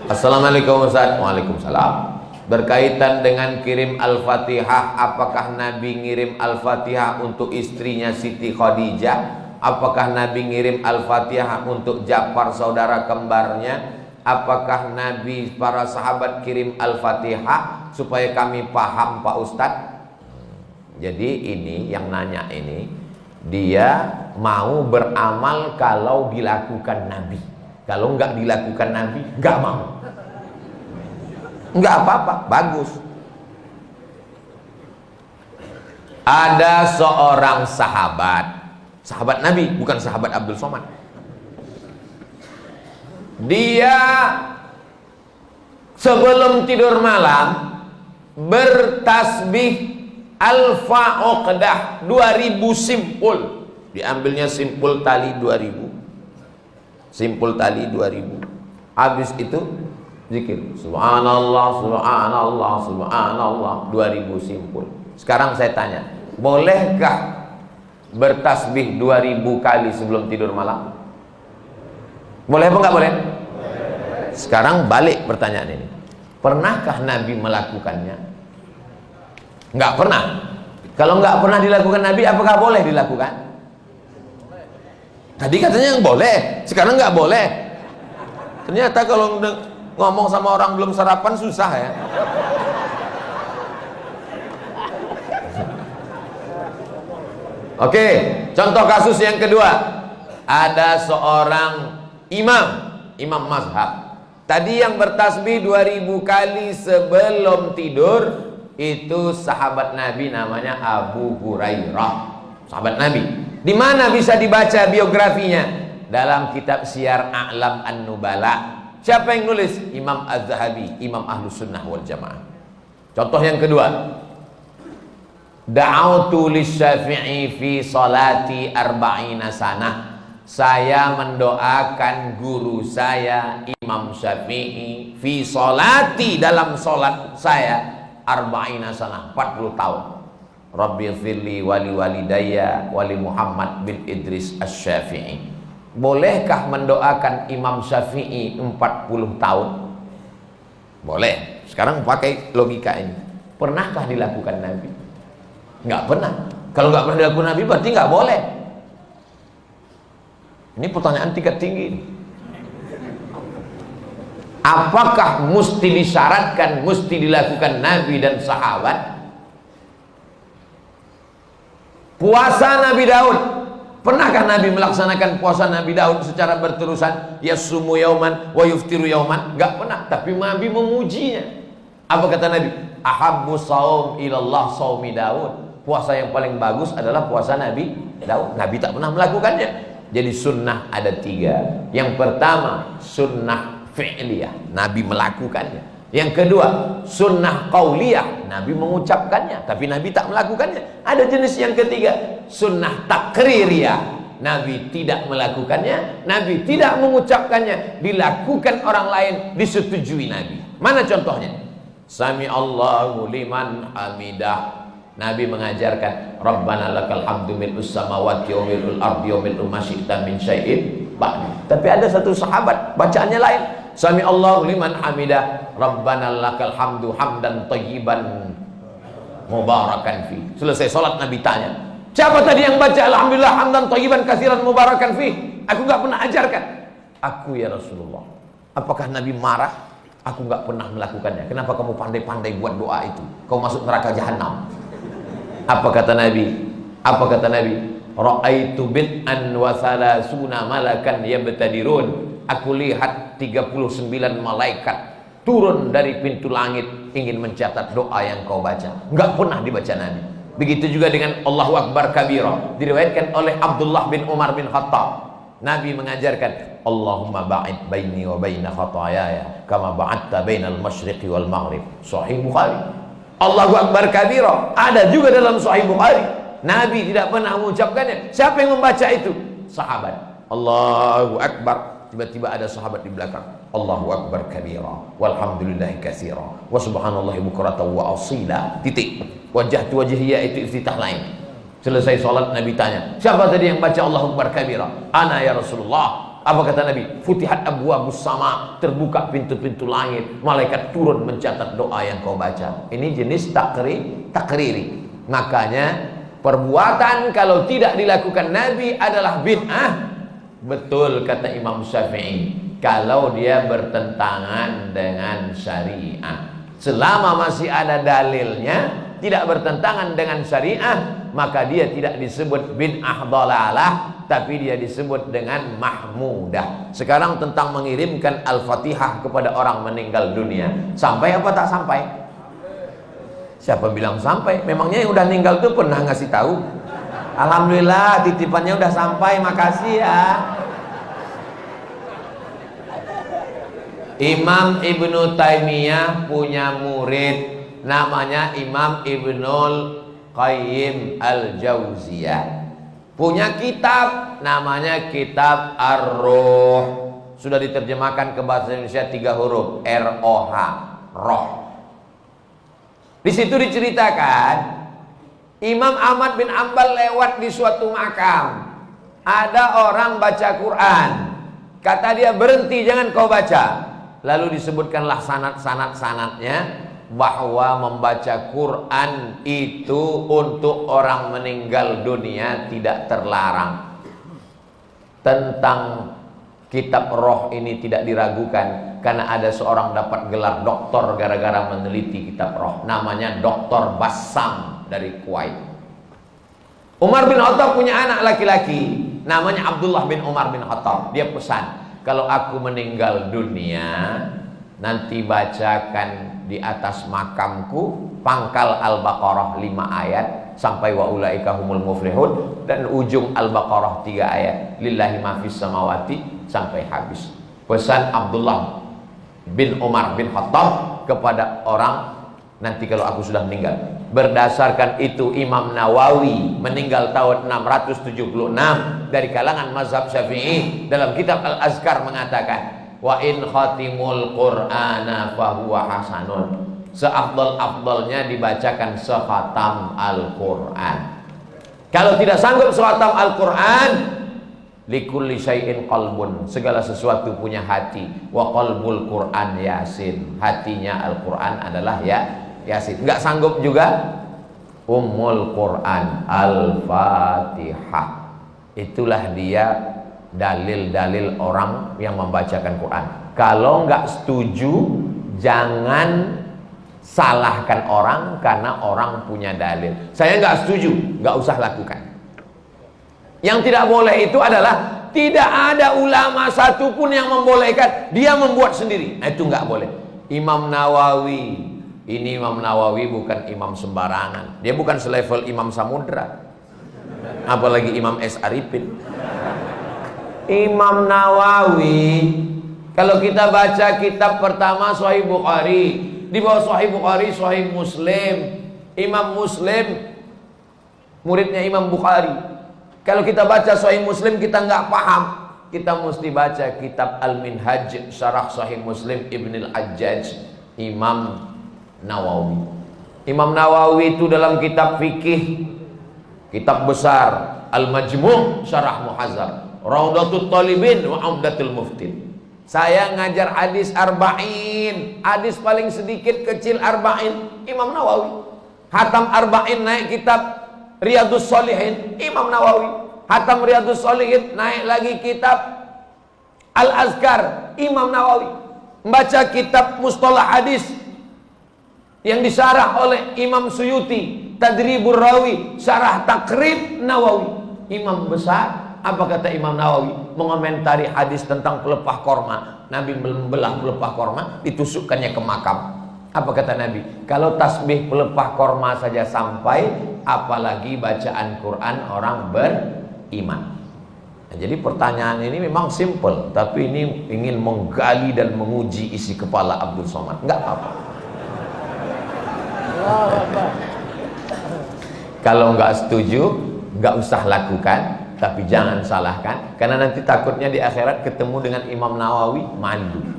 Assalamualaikum Ustaz. Waalaikumsalam. Berkaitan dengan kirim Al-Fatihah, apakah Nabi ngirim Al-Fatihah untuk istrinya Siti Khadijah? Apakah Nabi ngirim Al-Fatihah untuk Ja'far saudara kembarnya? Apakah Nabi para sahabat kirim Al-Fatihah? Supaya kami paham Pak Ustadz. Jadi ini yang nanya ini, dia mau beramal kalau dilakukan Nabi. Kalau nggak dilakukan Nabi, nggak mau. Nggak apa-apa, bagus. Ada seorang sahabat Nabi, bukan sahabat Abdul Somad. Dia sebelum tidur malam bertasbih Al-Fa'uqdah 2000 simpul. Diambilnya simpul tali 2000. Simpul tali 2000. Habis itu zikir subhanallah subhanallah subhanallah 2000 simpul. Sekarang saya tanya, bolehkah bertasbih 2000 kali sebelum tidur malam? Boleh apa enggak boleh? Sekarang balik pertanyaan ini, pernahkah Nabi melakukannya? Enggak pernah. Kalau enggak pernah dilakukan Nabi, apakah boleh dilakukan? Tadi katanya yang boleh, sekarang enggak boleh. Ternyata kalau ngomong sama orang belum sarapan susah ya. Oke, contoh kasus yang kedua. Ada seorang imam mazhab. Tadi yang bertasbih 2000 kali sebelum tidur itu sahabat Nabi, namanya Abu Hurairah. Sahabat Nabi. Di mana bisa dibaca biografinya? Dalam kitab Syiar A'lam An-Nubala. Siapa yang nulis? Imam Az-Zahabi, Imam Ahlus Sunnah wal Jamaah. Contoh yang kedua, da'autu lisyafi'i fi salati arba'ina sanah. Saya mendoakan guru saya Imam Syafi'i fi salati, dalam salat saya arba'ina sanah, 40 tahun. Rabbi firli wali walidayya wali Muhammad bin Idris Asy-Syafi'i. Bolehkah mendoakan Imam Syafi'i 40 tahun? Boleh. Sekarang pakai logika ini. Pernahkah dilakukan Nabi? Nggak pernah. Kalau nggak pernah dilakukan Nabi berarti nggak boleh. Ini pertanyaan tingkat tinggi. Apakah mesti disyaratkan, mesti dilakukan Nabi dan sahabat? Puasa Nabi Daud, pernahkah Nabi melaksanakan puasa Nabi Daud secara berterusan? Yasumu yauman wa yuftiru yauman? Enggak pernah, tapi Nabi memujinya. Apa kata Nabi? Ahabbu shaum ilallah shaumi Daud. Puasa yang paling bagus adalah puasa Nabi Daud. Nabi tak pernah melakukannya. Jadi sunnah ada 3. Yang pertama sunnah fi'liyah, Nabi melakukannya. Yang kedua sunnah qauliyah, Nabi mengucapkannya tapi Nabi tak melakukannya. Ada jenis yang ketiga, sunnah takririyah, Nabi tidak melakukannya, Nabi tidak mengucapkannya, dilakukan orang lain, disetujui Nabi. Mana contohnya? Sami Allahu liman hamidah, Nabi mengajarkan Rabbana lakal hamdu mil'us samawati wa mil'ul ardi wa mil'u ma syi'ta min syai'in ba'di. Tapi ada satu sahabat bacaannya lain. Sami Allahu liman hamidah, Rabbana lakal hamdu hamdan thayyiban mubarakan fi. Selesai salat Nabi tanya, siapa tadi yang baca alhamdulillah hamdan thayyiban katsiran mubarakan fi? Aku enggak pernah ajarkan. Aku ya Rasulullah. Apakah Nabi marah? Aku enggak pernah melakukannya. Kenapa kamu pandai-pandai buat doa itu? Kau masuk neraka jahanam. Apa kata Nabi? Apa kata Nabi? Ra'aitu bid'an wa salasuna malakan yabtadirun. Aku lihat 39 malaikat turun dari pintu langit ingin mencatat doa yang kau baca. Enggak pernah dibaca Nabi. Begitu juga dengan Allahu Akbar kabira, diriwayatkan oleh Abdullah bin Umar bin Khattab. Nabi mengajarkan Allahumma ba'id baini wa baina khataayaya kama ba'adta bainal masyriqi wal maghrib. Sahih Bukhari. Allahu Akbar kabira ada juga dalam Sahih Bukhari. Nabi tidak pernah mengucapkannya. Siapa yang membaca itu? Sahabat. Allahu Akbar. Tiba-tiba ada sahabat di belakang. Allahu Akbar kabira walhamdulillahi katsira wa subhanallahi bukratan wa asila. Titik. Wajah tu wajhiyya itu iftitah lain. Selesai salat Nabi tanya, siapa tadi yang baca Allahu Akbar kabira? Ana ya Rasulullah. Apa kata Nabi? Futihat abwabus sama, terbuka pintu-pintu langit, malaikat turun mencatat doa yang kau baca. Ini jenis takriri. Makanya perbuatan kalau tidak dilakukan Nabi adalah bid'ah. Betul kata Imam Syafi'i, kalau dia bertentangan dengan syariah. Selama masih ada dalilnya, tidak bertentangan dengan syariah, maka dia tidak disebut bid'ah dhalalah, tapi dia disebut dengan mahmudah. Sekarang tentang mengirimkan Al-Fatihah kepada orang meninggal dunia, sampai apa tak sampai? Siapa bilang sampai? Memangnya yang udah meninggal tuh pernah ngasih tahu? Alhamdulillah titipannya udah sampai, makasih ya. Imam Ibnu Taimiyah punya murid namanya Imam Ibnul Qayyim Al-Jauziyah. Punya kitab namanya Kitab Ar-Ruh. Sudah diterjemahkan ke bahasa Indonesia 3 huruf, R-O-H, roh. Di situ diceritakan Imam Ahmad bin Ambal lewat di suatu makam. Ada orang baca Quran. Kata dia, berhenti, jangan kau baca. Lalu disebutkanlah sanad-sanadnya bahwa membaca Quran itu untuk orang meninggal dunia tidak terlarang. Tentang kitab roh ini tidak diragukan, karena ada seorang dapat gelar doktor gara-gara meneliti kitab roh, namanya Dr. Bassam dari Kuwait. Umar bin Khattab punya anak laki-laki namanya Abdullah bin Umar bin Khattab. Dia pesan, kalau aku meninggal dunia, nanti bacakan di atas makamku pangkal Al-Baqarah 5 ayat sampai wa ulaika humul muflihun, dan ujung Al-Baqarah 3 ayat lillahi ma fis samawati sampai habis. Pesan Abdullah bin Umar bin Khattab kepada orang nanti kalau aku sudah meninggal. Berdasarkan itu Imam Nawawi meninggal tahun 676 dari kalangan mazhab Syafi'i, dalam kitab Al-Azkar mengatakan, wa in khatimul Qur'ana fahuwa hasanun. Seafdal-afdalnya dibacakan sekhatam Al-Quran. Kalau tidak sanggup sekhatam Al-Quran, likulli syai'in qalbun, segala sesuatu punya hati. Wa qalbul Quran Yasin, hatinya Al-Quran adalah Yasin. Enggak sanggup juga, Ummul Quran Al-Fatihah. Itulah dia dalil-dalil orang yang membacakan Quran. Kalau nggak setuju, jangan salahkan orang karena orang punya dalil. Saya nggak setuju, nggak usah lakukan. Yang tidak boleh itu adalah tidak ada ulama satupun yang membolehkan, dia membuat sendiri. Nah, itu nggak boleh. Imam Nawawi, ini Imam Nawawi bukan imam sembarangan. Dia bukan selevel Imam Samudra, apalagi Imam S. Arifin. Imam Nawawi, kalau kita baca kitab pertama Sahih Bukhari, di bawah Sahih Bukhari Sahih Muslim. Imam Muslim muridnya Imam Bukhari. Kalau kita baca Sahih Muslim kita nggak paham, kita mesti baca kitab Al-Minhaj Syarah Sahih Muslim Ibn Al-Hajjaj Imam Nawawi. Imam Nawawi itu dalam kitab fikih, kitab besar Al-Majmu' Syarah Muhazzab, Raudatul Talibin wa Umdatul Muftin. Saya ngajar hadis arba'in, hadis paling sedikit kecil arba'in, Imam Nawawi. Hatam arba'in naik kitab Riyadus Shalihin, Imam Nawawi. Hatam Riyadus Shalihin naik lagi kitab Al-Azkar, Imam Nawawi. Membaca kitab Mustalah Hadis yang disyarah oleh Imam Suyuti, Tadribur Rawi, Syarah Takrib Nawawi. Imam besar. Apa kata Imam Nawawi? Mengomentari hadis tentang pelepah korma. Nabi membelah pelepah korma, ditusukkannya ke makam. Apa kata Nabi? Kalau tasbih pelepah korma saja sampai, apalagi bacaan Quran orang beriman. Nah, jadi pertanyaan ini memang simple, tapi ini ingin menggali dan menguji isi kepala Abdul Somad. Enggak apa-apa. Kalau nggak setuju, nggak usah lakukan. Tapi jangan salahkan, karena nanti takutnya di akhirat ketemu dengan Imam Nawawi malu.